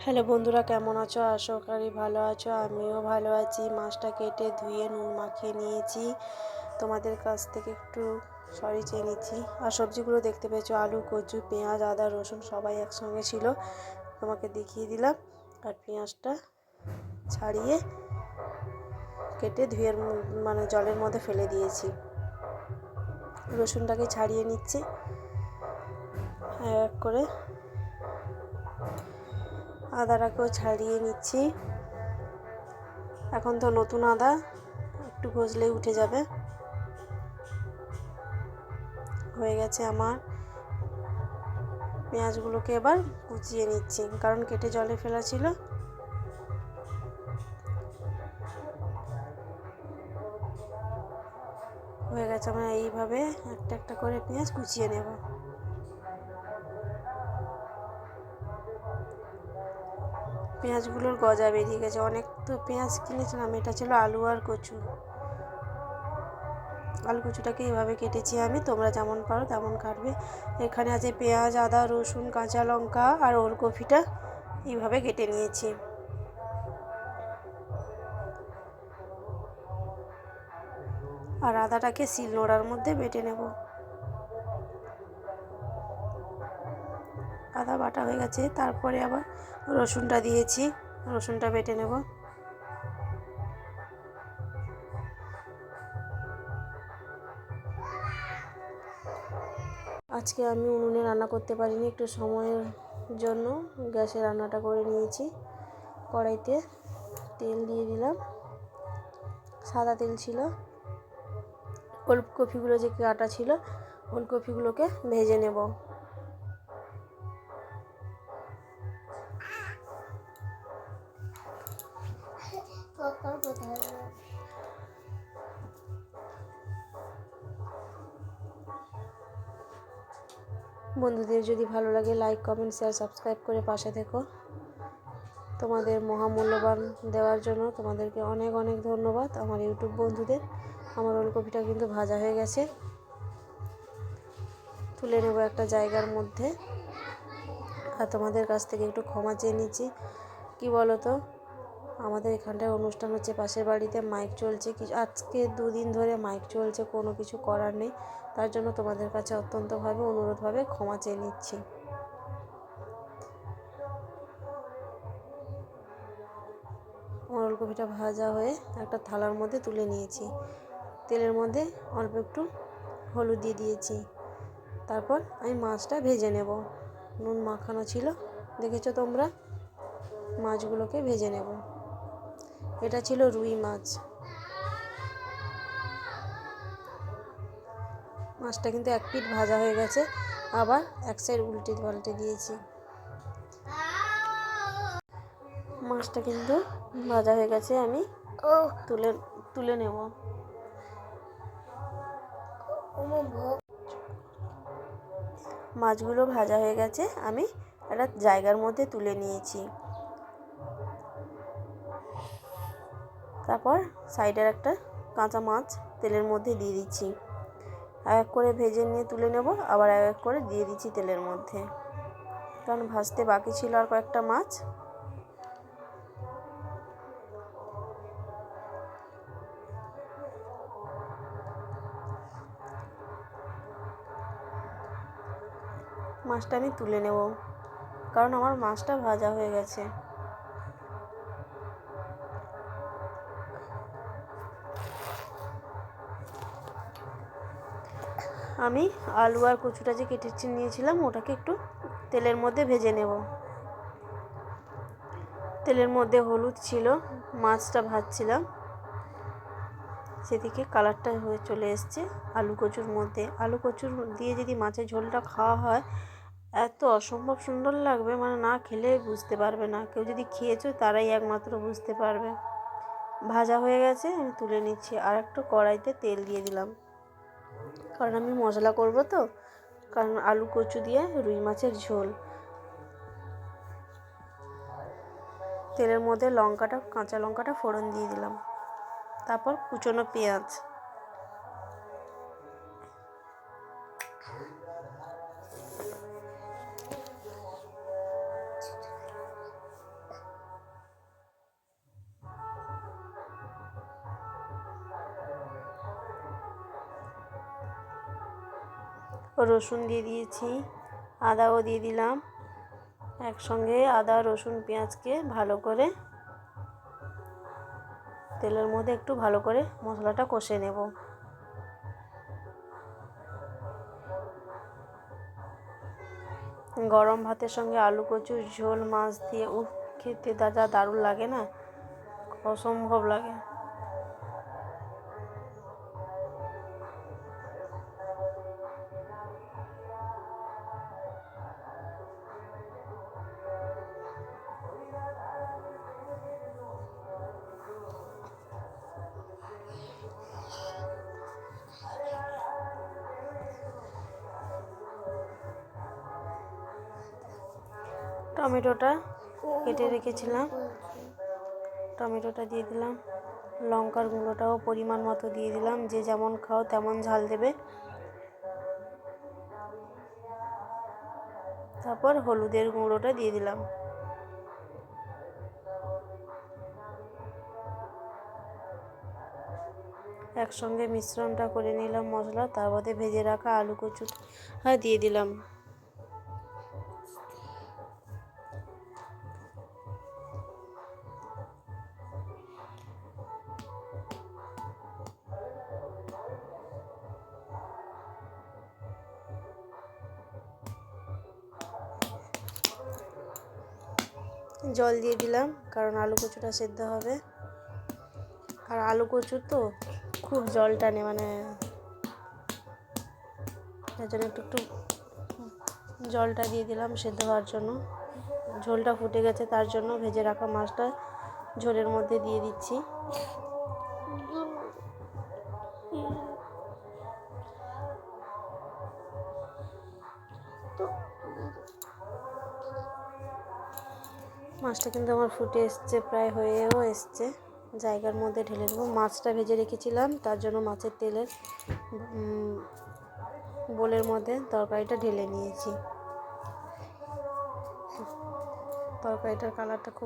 Hello বন্ধুরা, কেমন আছো? আশা করি ভালো আছো। আমিও ভালো আছি। মাছটা কেটে ধুয়ে নুন মাখিয়ে নিয়েছি। তোমাদের কাছ থেকে একটু সরি চেয়ে নিচ্ছি। আর সবজিগুলো দেখতে পেয়েছো, আলু, কচু, পেঁয়াজ, আদা, রসুন সবাই একসঙ্গে ছিল, তোমাকে দেখিয়ে দিলাম। আর পেঁয়াজটা ছাড়িয়ে কেটে ধুয়ে জলের মধ্যে ফেলে দিয়েছি। রসুনটাকে ছাড়িয়ে নিচ্ছি এক করে, আদাটাকেও ছাড়িয়ে নিচ্ছি। এখন তো নতুন আদা, একটু ঘষলেই উঠে যাবে। হয়ে গেছে আমার। পেঁয়াজগুলোকে এবার কুচিয়ে নিচ্ছি, কারণ কেটে জলে ফেলা ছিল। হয়ে গেছে আমার। এইভাবে একটা একটা করে পেঁয়াজ কুচিয়ে নেব। পেঁয়াজগুলোর গজা বেরিয়ে গেছে। অনেক তো পেঁয়াজ কিনেছিলাম। এটা ছিল আলু আর কচু। আলু কচুটাকে এইভাবে কেটেছি আমি, তোমরা যেমন পারো তেমন কাটবে। এখানে আছে পেঁয়াজ, আদা, রসুন, কাঁচা লঙ্কা আর ওলকপিটা এইভাবে কেটে নিয়েছি। আর আদাটাকে শিলনোড়ার মধ্যে বেটে নেব। আদা বাটা হয়ে গেছে, তারপরে আবার রসুনটা দিয়েছি। রসুনটা বেটে নেব। আজকে আমি উনুনে রান্না করতে পারিনি, একটু সময়ের জন্য গ্যাসে রান্নাটা করে নিয়েছি। কড়াইতে তেল দিয়ে দিলাম, সাদা তেল ছিল। ওলকপিগুলো যে কাটা ছিল, ওলকপিগুলোকে ভেজে নেব। বন্ধুদের যদি ভালো লাগে লাইক, কমেন্ট, শেয়ার, সাবস্ক্রাইব করে পাশে থেকো। তোমাদের মহামূল্যবান দেওয়ার জন্য তোমাদেরকে অনেক অনেক ধন্যবাদ আমার ইউটিউব বন্ধুদের। আমার ওলকপিটা কিন্তু ভাজা হয়ে গেছে। তুলে নেব একটা জায়গার মধ্যে। আর তোমাদের কাছ থেকে একটু ক্ষমা চেয়ে নিচ্ছি। কি বলো তো, আমাদের এখানটায় অনুষ্ঠান হচ্ছে, পাশের বাড়িতে মাইক চলছে। আজকে 2 দিন ধরে মাইক চলছে, কোনো কিছু করার নেই। তার জন্য তোমাদের কাছে অত্যন্তভাবে অনুরোধভাবে ক্ষমা চেয়ে নিচ্ছি। আমার ওলকপিটা ভাজা হয়ে একটা থালার মধ্যে তুলে নিয়েছি। তেলের মধ্যে অল্প একটু হলুদ দিয়ে দিয়েছি। তারপর আমি মাছটা ভেজে নেব। নুন মাখানো ছিল, দেখেছো তোমরা। মাছগুলোকে ভেজে নেব। এটা ছিল রুই মাছ। মাছটা কিন্তু এক পিঠ ভাজা হয়ে গেছে, আবার এক সাইড উল্টে পাল্টে দিয়েছি। মাছটা কিন্তু ভাজা হয়ে গেছে, আমি তুলে নেব। মাছগুলো ভাজা হয়ে গেছে, আমি একটা জায়গার মধ্যে তুলে নিয়েছি। তারপর সাইডের একটা কাঁচা মাছ তেলের মধ্যে দিয়ে দিচ্ছি। এক এক করে ভেজে নিয়ে তুলে নেব, আবার এক এক করে দিয়ে দিচ্ছি তেলের মধ্যে, কারণ ভাজতে বাকি ছিল আর কয়েকটা মাছ। মাছটা আমি তুলে নেব, কারণ আমার মাছটা ভাজা হয়ে গেছে। আমি আলু আর কচুটা যে কেটে নিয়েছিলাম, ওটাকে একটু তেলের মধ্যে ভেজে নেব। তেলের মধ্যে হলুদ ছিল, মাছটা ভাজছিলাম, সেদিকে কালারটা হয়ে চলে এসছে আলু কচুর মধ্যে। আলু কচুর দিয়ে যদি মাছের ঝোলটা খাওয়া হয়, এত অসম্ভব সুন্দর লাগবে, না খেলে বুঝতে পারবে না। কেউ যদি খেয়েছো তারাই একমাত্র বুঝতে পারবে। ভাজা হয়ে গেছে, আমি তুলে নিচ্ছি। আর একটু কড়াইতে তেল দিয়ে দিলাম, কারণ আমি মশলা করব তো, কারণ আলু কচু দিয়ে রুই মাছের ঝোল। তেলের মধ্যে কাঁচা লঙ্কাটা ফোড়ন দিয়ে দিলাম। তারপর কুচনো পেঁয়াজ, রসুন দিয়ে দিয়েছি, আদাও দিয়ে দিলাম। একসঙ্গে আদা রসুন পেঁয়াজকে ভালো করে তেলের মধ্যে একটু ভালো করে মশলাটা কষে নেব। গরম ভাতের সঙ্গে আলু কচুর ঝোল মাছ দিয়ে খেতে যা দারুণ লাগে না, অসম্ভব লাগে। টমেটোটা কেটে রেখেছিলাম, টমেটোটা দিয়ে দিলাম। লঙ্কার গুঁড়োটাও পরিমাণ মতো দিয়ে দিলাম, যে যেমন খাও তেমন ঝাল দেবে। তারপর হলুদের গুঁড়োটা দিয়ে দিলাম। একসঙ্গে মিশ্রণটা করে নিলাম মশলা, তার মধ্যে ভেজে রাখা আলু কচু দিয়ে দিলাম। জল দিয়ে দিলাম, কারণ আলু কচুটা সেদ্ধ হবে। আর আলু কচু তো খুব জল টানে, মানে তার জন্য একটু জলটা দিয়ে দিলাম সেদ্ধ হওয়ার জন্য। ঝোলটা ফুটে গেছে, তার জন্য ভেজে রাখা মাছটা ঝোলের মধ্যে দিয়ে দিচ্ছি। মাছটা কিন্তু আমার ফুটে এসছে, প্রায় হয়েও এসছে। জায়গার মধ্যে ঢেলে দেবো। মাছটা ভেজে রেখেছিলাম, তার জন্য মাছের তেলের বোলের মধ্যে তরকারিটা ঢেলে নিয়েছি। তরকারিটার কালারটা খুব